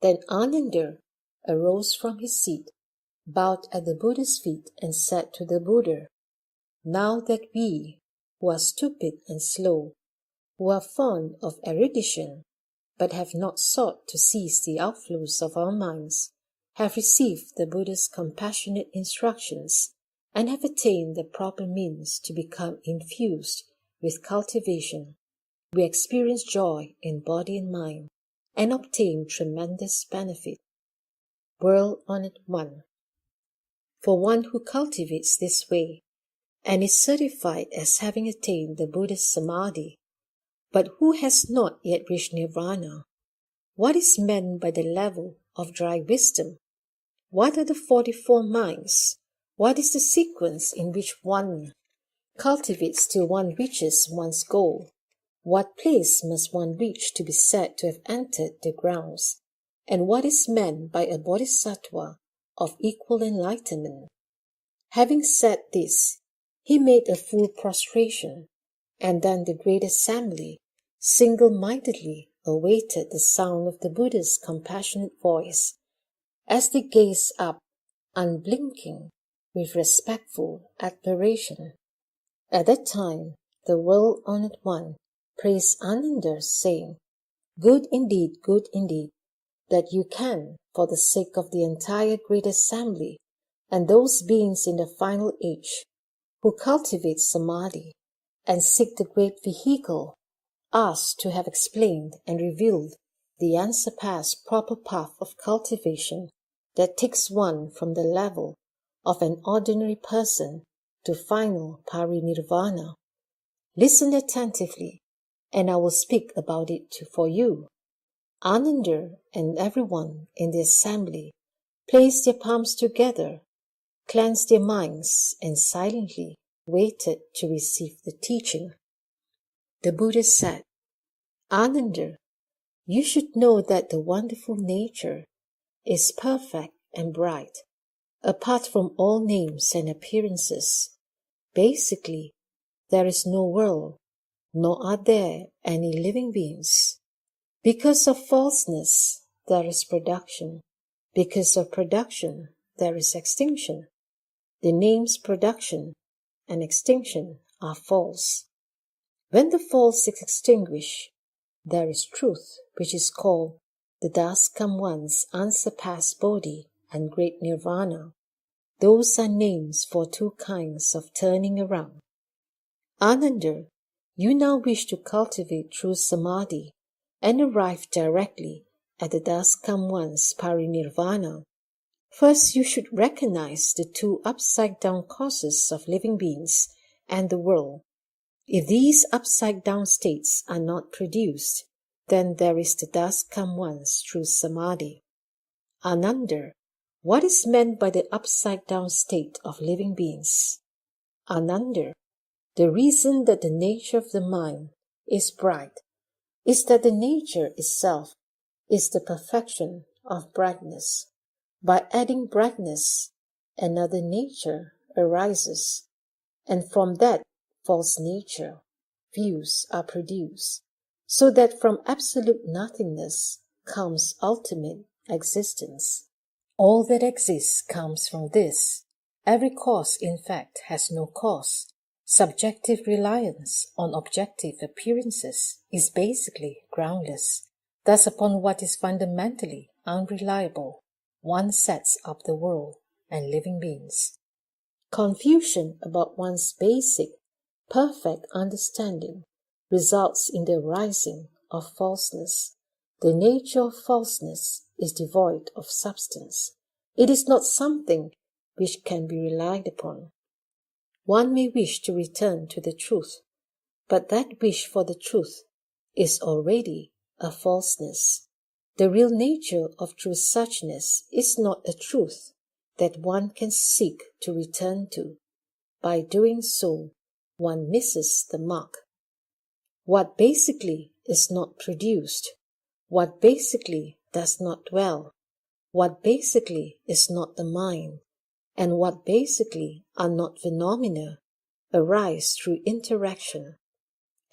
Then Ananda arose from his seat, bowed at the Buddha's feet, and said to the Buddha, "Now that we, who are stupid and slow, who are fond of erudition, but have not sought to cease the outflows of our minds, have received the Buddha's compassionate instructions, and have attained the proper means to become infused with cultivation, we experience joy in body and mind, and obtain tremendous benefit." World-Honored One. For one who cultivates this way, and is certified as having attained the Buddha's samadhi, but who has not yet reached nirvana, what is meant by the level of dry wisdom? What are the 44 minds? What is the sequence in which one cultivates till one reaches one's goal? What place must one reach to be said to have entered the grounds? And what is meant by a bodhisattva of equal enlightenment? Having said this, he made a full prostration, and then the great assembly single-mindedly awaited the sound of the Buddha's compassionate voice, as they gazed up, unblinking, with respectful admiration. At that time, the World-Honored One praised Ananda, saying, good indeed, that you can, for the sake of the entire great assembly, and those beings in the final age, who cultivate samadhi, and seek the great vehicle, ask to have explained and revealed the unsurpassed proper path of cultivation that takes one from the level of an ordinary person to final parinirvana. Listen attentively, and I will speak about it for you. Ananda and everyone in the assembly placed their palms together, cleansed their minds, and silently waited to receive the teaching. The Buddha said, Ananda, you should know that the wonderful nature is perfect and bright, apart from all names and appearances. Basically, there is no world, nor are there any living beings. Because of falseness, there is production. Because of production, there is extinction. The names production and extinction are false. When the false is extinguished, there is truth, which is called the Das Come One's unsurpassed Bodhi and great Nirvana. Those are names for two kinds of turning around. Ananda, you now wish to cultivate true samadhi and arrive directly at the Das Come One's parinirvana. First, you should recognize the two upside-down causes of living beings and the world. If these upside-down states are not produced, then there is the Das Come One's true samadhi. Ananda, what is meant by the upside-down state of living beings? Ananda, the reason that the nature of the mind is bright is that the nature itself is the perfection of brightness. By adding brightness, another nature arises, and from that false nature, views are produced, so that from absolute nothingness comes ultimate existence. All that exists comes from this. Every cause, in fact, has no cause. Subjective reliance on objective appearances is basically groundless. Thus, upon what is fundamentally unreliable, one sets up the world and living beings. Confusion about one's basic, perfect understanding results in the arising of falseness. The nature of falseness is devoid of substance. It is not something which can be relied upon. One may wish to return to the truth, but that wish for the truth is already a falseness. The real nature of true suchness is not a truth that one can seek to return to. By doing so, one misses the mark. What basically is not produced, what basically does not dwell, what basically is not the mind, and what basically are not phenomena, arise through interaction.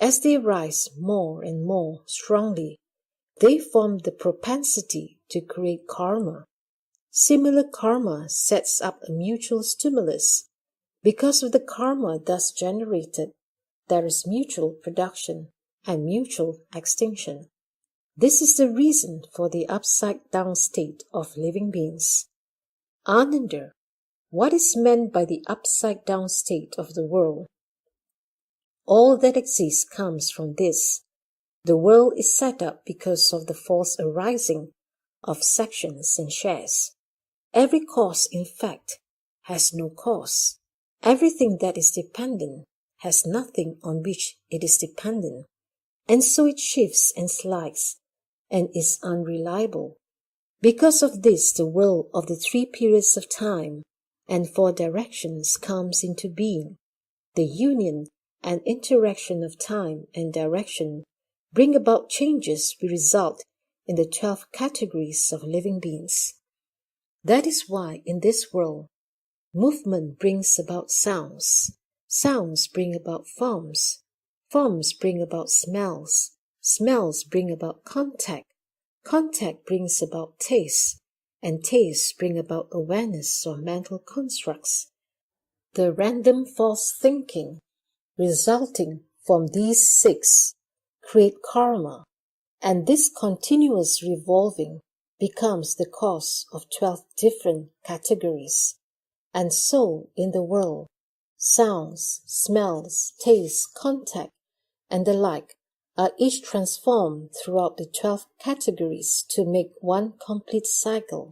As they arise more and more strongly, They form the propensity to create karma. Similar karma sets up a mutual stimulus. Because of the karma thus generated, there is mutual production and mutual extinction. This is the reason for the upside-down state of living beings. Ananda, what is meant by the upside-down state of the world? All that exists comes from this. The world is set up because of the false arising of sections and shares. Every cause, in fact, has no cause. Everything that is dependent has nothing on which it is dependent, and so it shifts and slides and is unreliable. Because of this, the world of the three periods of time and four directions comes into being. The union and interaction of time and direction bring about changes which result in the 12 categories of living beings. That is why in this world, movement brings about sounds, sounds bring about forms, forms bring about smells, smells bring about contact, contact brings about taste, and taste bring about awareness or mental constructs. The random false thinking resulting from these 6 create karma, and this continuous revolving becomes the cause of 12 different categories. And so, in the world, sounds, smells, taste, contact, and the like are each transformed throughout the 12 categories to make one complete cycle.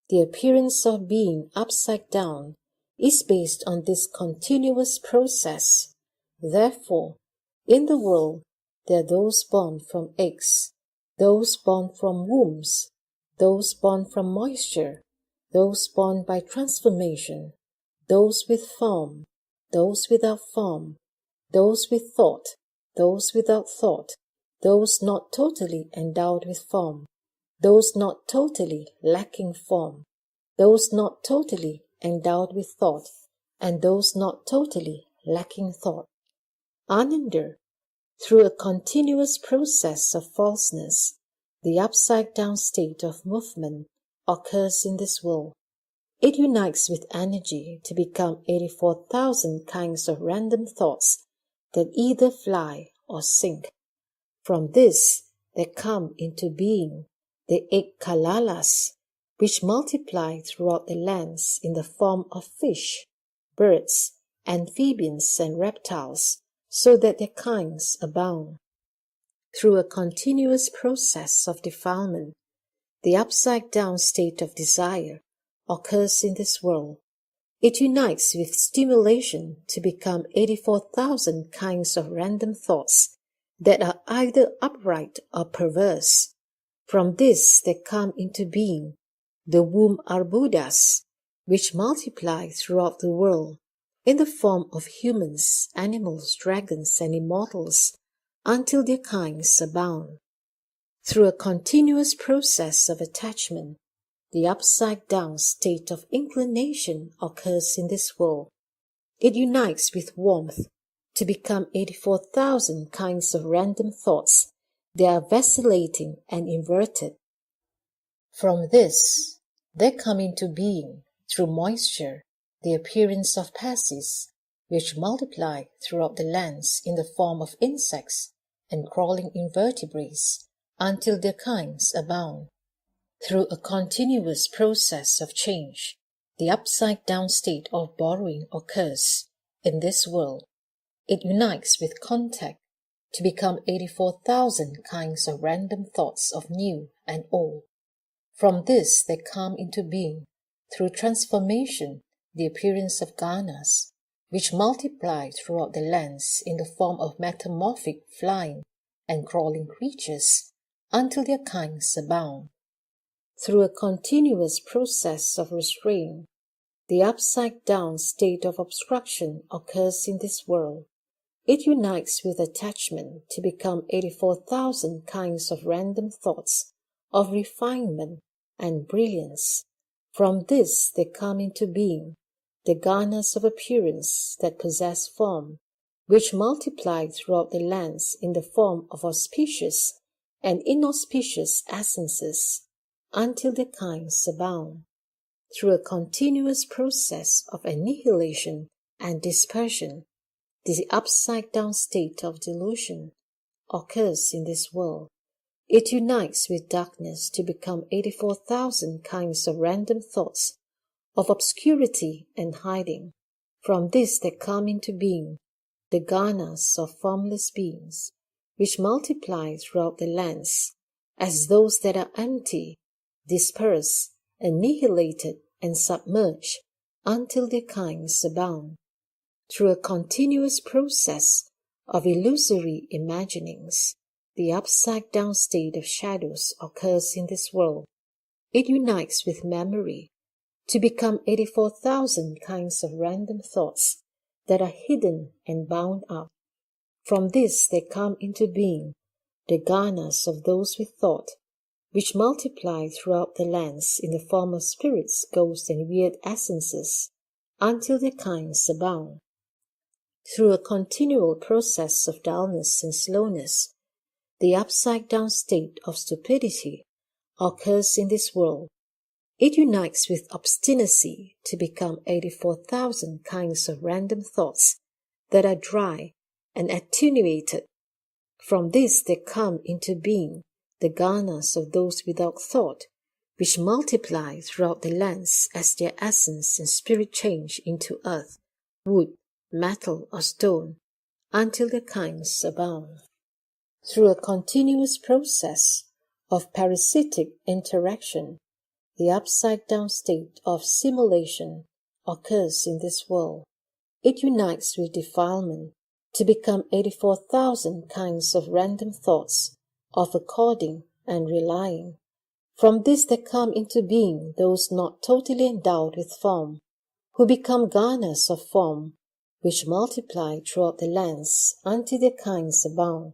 The appearance of being upside down is based on this continuous process. Therefore, in the world, there are those born from eggs, those born from wombs, those born from moisture, those born by transformation, those with form, those without form, those with thought, those without thought, those not totally endowed with form, those not totally lacking form, those not totally endowed with thought, and those not totally lacking thought. Ananda, through a continuous process of falseness, the upside-down state of movement occurs in this world. It unites with energy to become 84,000 kinds of random thoughts that either fly or sink. From this, there come into being the 8 kalalas, which multiply throughout the lands in the form of fish, birds, amphibians, and reptiles, so that their kinds abound. Through a continuous process of defilement, the upside-down state of desire occurs in this world. It unites with stimulation to become 84,000 kinds of random thoughts that are either upright or perverse. From this there come into being the womb arbudas, which multiply throughout the world in the form of humans, animals, dragons, and immortals, until their kinds abound. Through a continuous process of attachment, the upside-down state of inclination occurs in this world. It unites with warmth to become 84,000 kinds of random thoughts. They are vacillating and inverted. From this, there come into being, through moisture, the appearance of passes, which multiply throughout the lands in the form of insects and crawling invertebrates, until their kinds abound. Through a continuous process of change, the upside-down state of borrowing occurs in this world. It unites with contact to become 84,000 kinds of random thoughts of new and old. From this they come into being, through transformation, the appearance of ganas, which multiply throughout the lands in the form of metamorphic flying and crawling creatures, until their kinds abound. Through a continuous process of restraint, the upside-down state of obstruction occurs in this world. It unites with attachment to become 84,000 kinds of random thoughts of refinement and brilliance. From this they come into being the ganas of appearance that possess form, which multiply throughout the lands in the form of auspicious and inauspicious essences until their kinds abound. Through a continuous process of annihilation and dispersion, the upside-down state of delusion occurs in this world. It unites with darkness to become 84,000 kinds of random thoughts of obscurity and hiding. From this there come into being the ganas of formless beings, which multiply throughout the lands as those that are empty, dispersed, annihilated, and submerged until their kinds abound. Through a continuous process of illusory imaginings, the upside-down state of shadows occurs in this world. It unites with memory to become 84,000 kinds of random thoughts that are hidden and bound up. From this they come into being the ganas of those with thought, which multiply throughout the lands in the form of spirits, ghosts, and weird essences until their kinds abound. Through a continual process of dullness and slowness, the upside-down state of stupidity occurs in this world. It unites with obstinacy to become 84,000 kinds of random thoughts that are dry and attenuated. From this they come into being the ganas of those without thought, which multiply throughout the lands as their essence and spirit change into earth, wood, metal, or stone, until their kinds abound. Through a continuous process of parasitic interaction, the upside-down state of simulation occurs in this world. It unites with defilement to become 84,000 kinds of random thoughts of according and relying. From this there come into being those not totally endowed with form, who become ganas of form, which multiply throughout the lands until their kinds abound,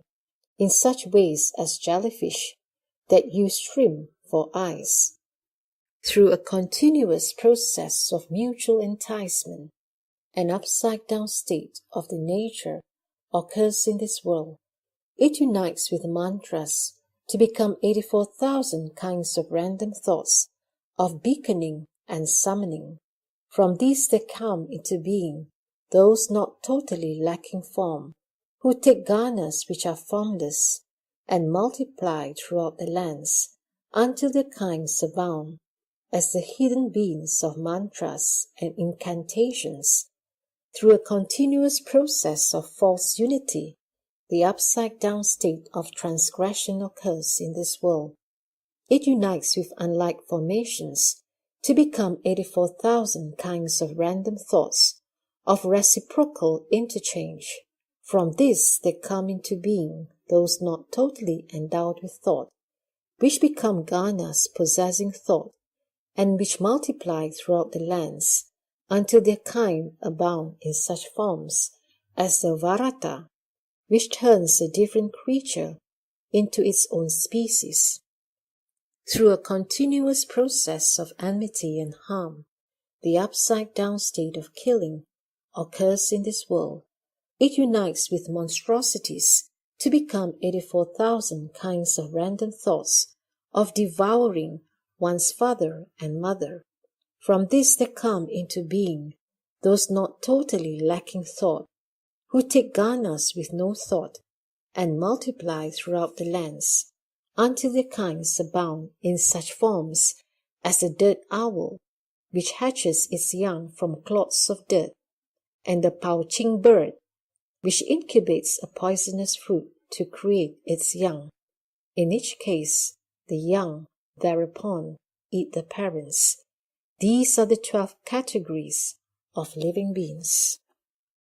in such ways as jellyfish that use shrimp for eyes. Through a continuous process of mutual enticement, an upside-down state of the nature occurs in this world. It unites with mantras to become 84,000 kinds of random thoughts of beckoning and summoning. From these there come into being those not totally lacking form, who take ganas which are formless and multiply throughout the lands until their kinds abound, as the hidden beings of mantras and incantations. Through a continuous process of false unity, the upside-down state of transgression occurs in this world. It unites with unlike formations to become 84,000 kinds of random thoughts of reciprocal interchange. From this there come into being those not totally endowed with thought, which become ganas possessing thought, and which multiply throughout the lands until their kind abound in such forms as the varata, which turns a different creature into its own species. Through a continuous process of enmity and harm, the upside-down state of killing occurs in this world. It unites with monstrosities to become 84,000 kinds of random thoughts of devouring one's father and mother. From this there come into being those not totally lacking thought, who take ganas with no thought, and multiply throughout the lands, until their kinds abound in such forms as the dirt owl, which hatches its young from clods of dirt, and the pouching bird, which incubates a poisonous fruit to create its young. In each case, the young thereupon eat the parents. These are the 12 categories of living beings.